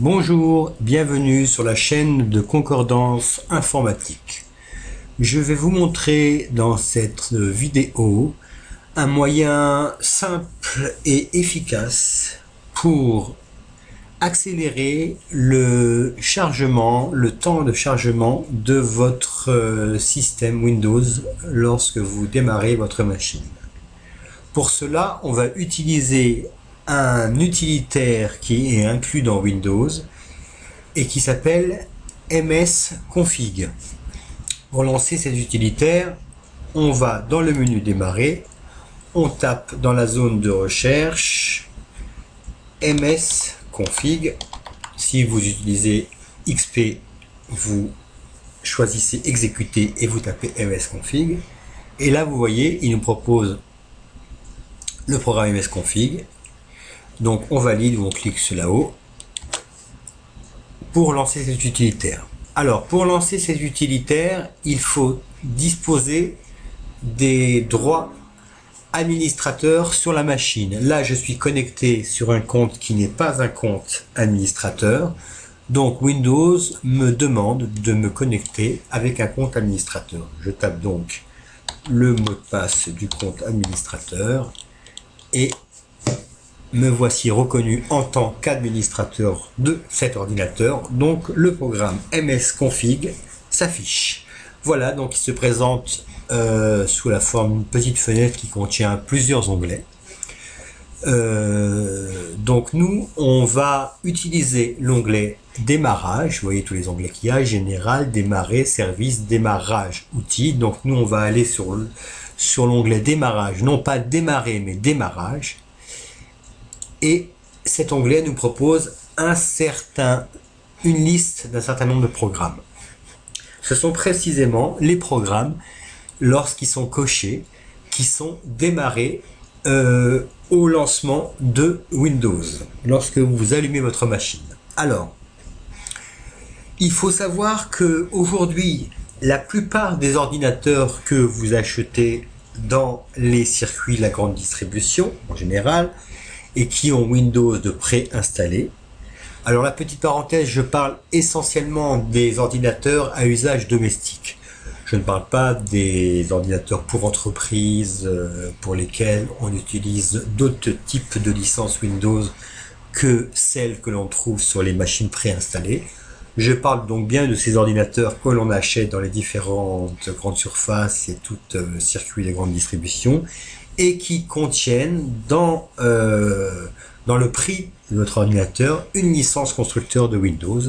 Bonjour, bienvenue sur la chaîne de Concordance Informatique. Je vais vous montrer dans cette vidéo un moyen simple et efficace pour accélérer le chargement, le temps de chargement de votre système Windows lorsque vous démarrez votre machine. Pour cela, on va utiliser un utilitaire qui est inclus dans Windows et qui s'appelle msconfig. Pour lancer cet utilitaire, on va dans le menu démarrer, on tape dans la zone de recherche msconfig. Si vous utilisez XP, vous choisissez exécuter et vous tapez msconfig. Et là, vous voyez, il nous propose le programme msconfig. Donc on valide ou on clique sur là-haut pour lancer cet utilitaire. Alors pour lancer cet utilitaire, il faut disposer des droits administrateurs sur la machine. Là je suis connecté sur un compte qui n'est pas un compte administrateur. Donc Windows me demande de me connecter avec un compte administrateur. Je tape donc le mot de passe du compte administrateur et me voici reconnu en tant qu'administrateur de cet ordinateur. Donc le programme msconfig s'affiche. Voilà, donc il se présente sous la forme d'une petite fenêtre qui contient plusieurs onglets. Donc nous, on va utiliser l'onglet démarrage. Vous voyez tous les onglets qu'il y a: général, démarrer, service, démarrage, outils. Donc nous, on va aller sur l'onglet démarrage, non pas démarrer mais démarrage. Et cet onglet nous propose une liste d'un certain nombre de programmes. Ce sont précisément les programmes, lorsqu'ils sont cochés, qui sont démarrés au lancement de Windows, lorsque vous allumez votre machine. Alors, il faut savoir que aujourd'hui, la plupart des ordinateurs que vous achetez dans les circuits de la grande distribution, en général, et qui ont Windows de préinstallé. Alors la petite parenthèse, je parle essentiellement des ordinateurs à usage domestique. Je ne parle pas des ordinateurs pour entreprise pour lesquels on utilise d'autres types de licences Windows que celles que l'on trouve sur les machines préinstallées. Je parle donc bien de ces ordinateurs que l'on achète dans les différentes grandes surfaces et tout circuit de grande distribution, et qui contiennent dans le prix de votre ordinateur une licence constructeur de Windows,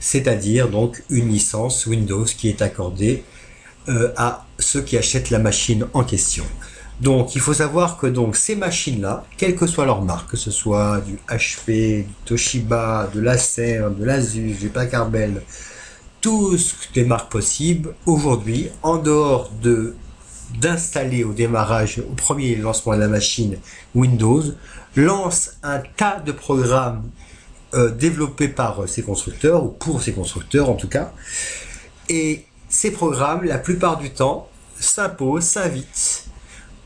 c'est-à-dire donc une licence Windows qui est accordée à ceux qui achètent la machine en question. Donc il faut savoir que donc ces machines-là, quelle que soit leur marque, que ce soit du HP, du Toshiba, de l'Acer, de l'Asus, du Packard Bell, toutes les marques possibles, aujourd'hui, en dehors d'installer au démarrage, au premier lancement de la machine, Windows, lance un tas de programmes développés par ces constructeurs, ou pour ces constructeurs en tout cas, et ces programmes, la plupart du temps, s'invitent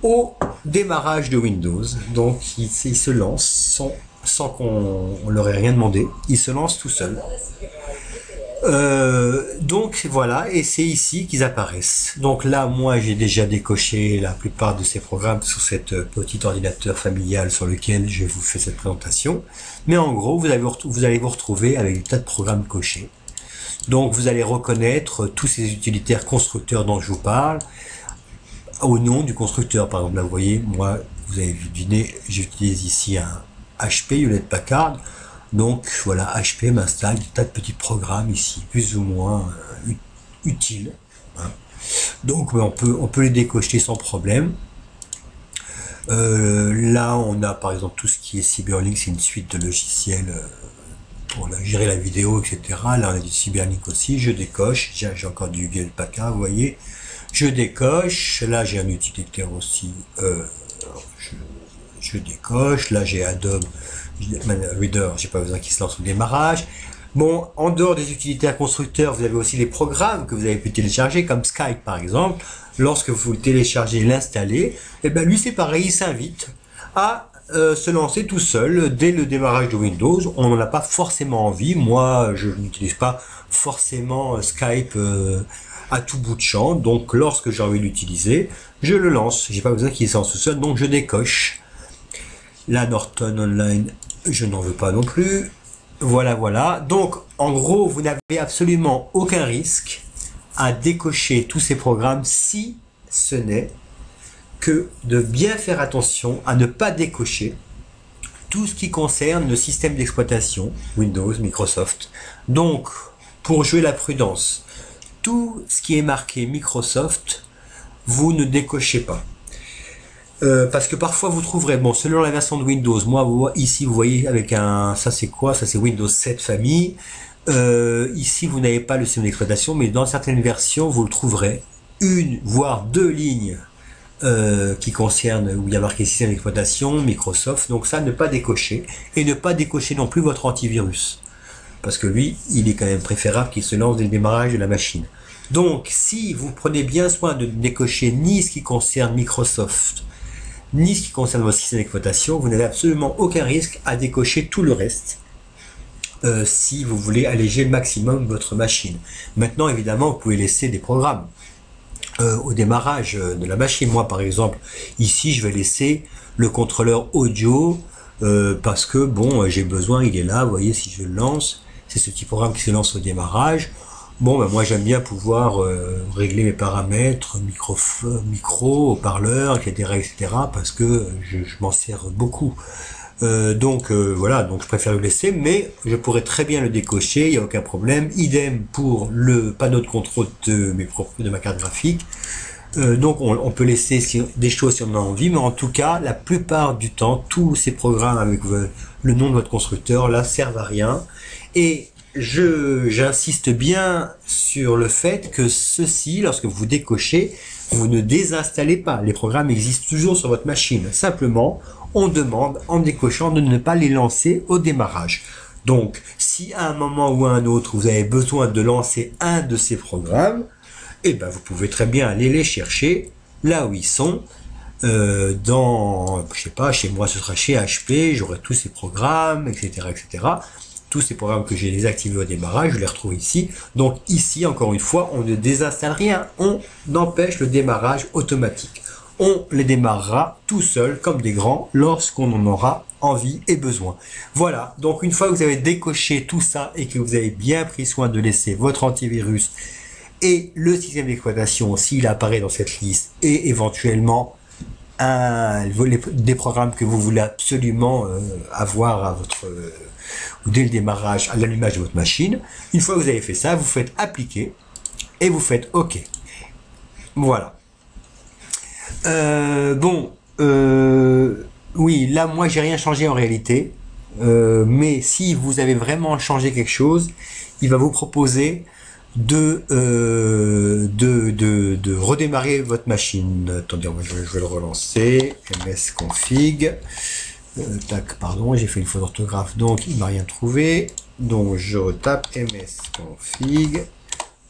au démarrage de Windows. Donc ils se lancent sans qu'on leur ait rien demandé, ils se lancent tout seuls. Donc voilà, et c'est ici qu'ils apparaissent. Donc là, moi j'ai déjà décoché la plupart de ces programmes sur cette petit ordinateur familial sur lequel je vous fais cette présentation. Mais en gros, vous allez vous retrouver avec des tas de programmes cochés. Donc vous allez reconnaître tous ces utilitaires constructeurs dont je vous parle au nom du constructeur. Par exemple, là vous voyez, moi, vous avez deviné, j'utilise ici un HP Hewlett Packard. Donc voilà, HP m'installe des tas de petits programmes ici, plus ou moins utiles. Hein. Donc on peut les décocher sans problème. Là on a par exemple tout ce qui est Cyberlink, c'est une suite de logiciels pour gérer la vidéo, etc. Là on a du Cyberlink aussi, je décoche, j'ai encore du Hewlett Packard, vous voyez. Je décoche, là j'ai un utilitaire aussi, je décoche, là j'ai Adobe Reader, j'ai pas besoin qu'il se lance au démarrage. Bon, en dehors des utilitaires constructeurs, vous avez aussi les programmes que vous avez pu télécharger, comme Skype par exemple. Lorsque vous le téléchargez et l'installez, et bien lui c'est pareil, il s'invite à se lancer tout seul dès le démarrage de Windows. On n'en a pas forcément envie. Moi, je n'utilise pas forcément Skype à tout bout de champ. Donc, lorsque j'ai envie de l'utiliser, je le lance. J'ai pas besoin qu'il se lance tout seul, donc je décoche. La Norton Online, je n'en veux pas non plus. Voilà, voilà. Donc, en gros, vous n'avez absolument aucun risque à décocher tous ces programmes si ce n'est que de bien faire attention à ne pas décocher tout ce qui concerne le système d'exploitation Windows, Microsoft. Donc, pour jouer la prudence, tout ce qui est marqué Microsoft, vous ne décochez pas. Parce que parfois vous trouverez, bon, selon la version de Windows, moi ici vous voyez avec un, ça c'est quoi? Ça c'est Windows 7 famille. Ici vous n'avez pas le système d'exploitation, mais dans certaines versions vous le trouverez une voire deux lignes qui concernent où il y a marqué système d'exploitation Microsoft. Donc ça, ne pas décocher, et ne pas décocher non plus votre antivirus, parce que lui il est quand même préférable qu'il se lance dès le démarrage de la machine. Donc si vous prenez bien soin de ne décocher ni ce qui concerne Microsoft ni ce qui concerne votre système d'exploitation, vous n'avez absolument aucun risque à décocher tout le reste si vous voulez alléger le maximum votre machine. Maintenant, évidemment, vous pouvez laisser des programmes au démarrage de la machine. Moi, par exemple, ici, je vais laisser le contrôleur audio parce que, bon, j'ai besoin, il est là, vous voyez, si je le lance, c'est ce petit programme qui se lance au démarrage. Bon, ben moi j'aime bien pouvoir régler mes paramètres, micro, haut-parleur, etc., etc., parce que je m'en sers beaucoup. Donc voilà, donc je préfère le laisser, mais je pourrais très bien le décocher, il n'y a aucun problème. Idem pour le panneau de contrôle de ma carte graphique. Donc on peut laisser des choses si on en a envie, mais en tout cas, la plupart du temps, tous ces programmes avec le nom de votre constructeur là servent à rien. Et j'insiste bien sur le fait que ceci, lorsque vous décochez, vous ne désinstallez pas. Les programmes existent toujours sur votre machine. Simplement, on demande, en décochant, de ne pas les lancer au démarrage. Donc, si à un moment ou à un autre, vous avez besoin de lancer un de ces programmes, eh ben, vous pouvez très bien aller les chercher là où ils sont. Dans, je sais pas, chez moi, ce sera chez HP, j'aurai tous ces programmes, etc., etc. Tous ces programmes que j'ai désactivés au démarrage, je les retrouve ici. Donc ici, encore une fois, on ne désinstalle rien. On empêche le démarrage automatique. On les démarrera tout seul, comme des grands, lorsqu'on en aura envie et besoin. Voilà, donc une fois que vous avez décoché tout ça et que vous avez bien pris soin de laisser votre antivirus et le système d'exploitation, s'il apparaît dans cette liste, et éventuellement des programmes que vous voulez absolument avoir à votre... dès le démarrage, à l'allumage de votre machine. Une fois que vous avez fait ça, vous faites appliquer et vous faites OK. Voilà. Oui, là, moi, j'ai rien changé en réalité. Mais si vous avez vraiment changé quelque chose, il va vous proposer de redémarrer votre machine. Attendez, je vais le relancer. msconfig. Tac, pardon, j'ai fait une faute d'orthographe, donc il m'a rien trouvé. Donc je retape msconfig.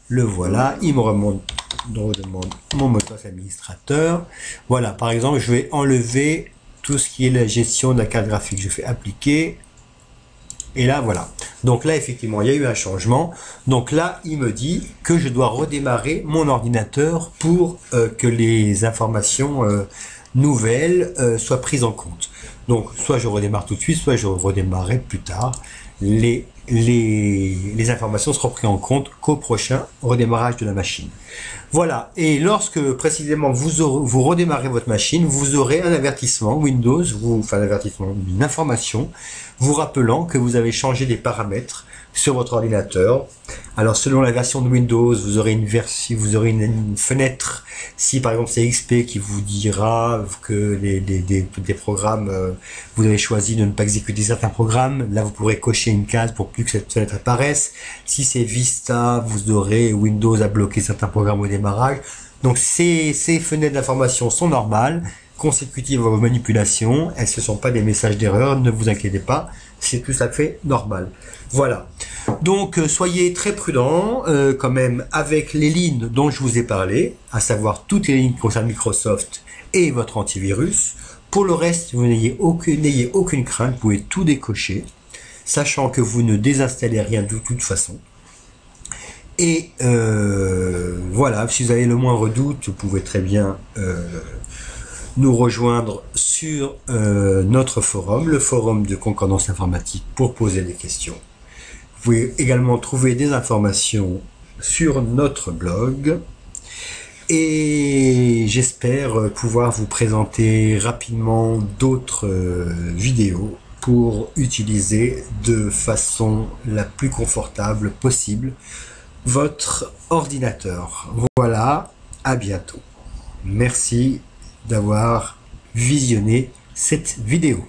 Le voilà, il me redemande mon mot de passe administrateur. Voilà, par exemple, je vais enlever tout ce qui est la gestion de la carte graphique. Je fais appliquer. Et là, voilà. Donc là, effectivement, il y a eu un changement. Donc là, il me dit que je dois redémarrer mon ordinateur pour que les informations nouvelles soient prises en compte. Donc, soit je redémarre tout de suite, soit je redémarrerai plus tard. Les informations seront prises en compte qu'au prochain redémarrage de la machine. Voilà. Et lorsque précisément vous redémarrez votre machine, vous aurez un avertissement Windows, une information vous rappelant que vous avez changé des paramètres sur votre ordinateur. Alors selon la version de Windows, vous aurez une fenêtre. Si par exemple c'est XP qui vous dira que des programmes, vous avez choisi de ne pas exécuter certains programmes, là vous pourrez cocher une case pour plus que cette fenêtre apparaisse. Si c'est Vista, vous aurez Windows à bloquer certains programmes au démarrage. Donc ces fenêtres d'information sont normales, consécutives à vos manipulations. Elles ne sont pas des messages d'erreur, ne vous inquiétez pas, c'est tout à fait normal. Voilà. Donc soyez très prudents quand même avec les lignes dont je vous ai parlé, à savoir toutes les lignes qui concernent Microsoft et votre antivirus. Pour le reste, vous n'ayez aucune crainte, vous pouvez tout décocher, sachant que vous ne désinstallez rien de toute façon. Et voilà, si vous avez le moindre doute, vous pouvez très bien nous rejoindre sur notre forum, le forum de Concordance Informatique, pour poser des questions. Vous pouvez également trouver des informations sur notre blog. Et j'espère pouvoir vous présenter rapidement d'autres vidéos pour utiliser de façon la plus confortable possible votre ordinateur. Voilà, à bientôt. Merci d'avoir visionné cette vidéo.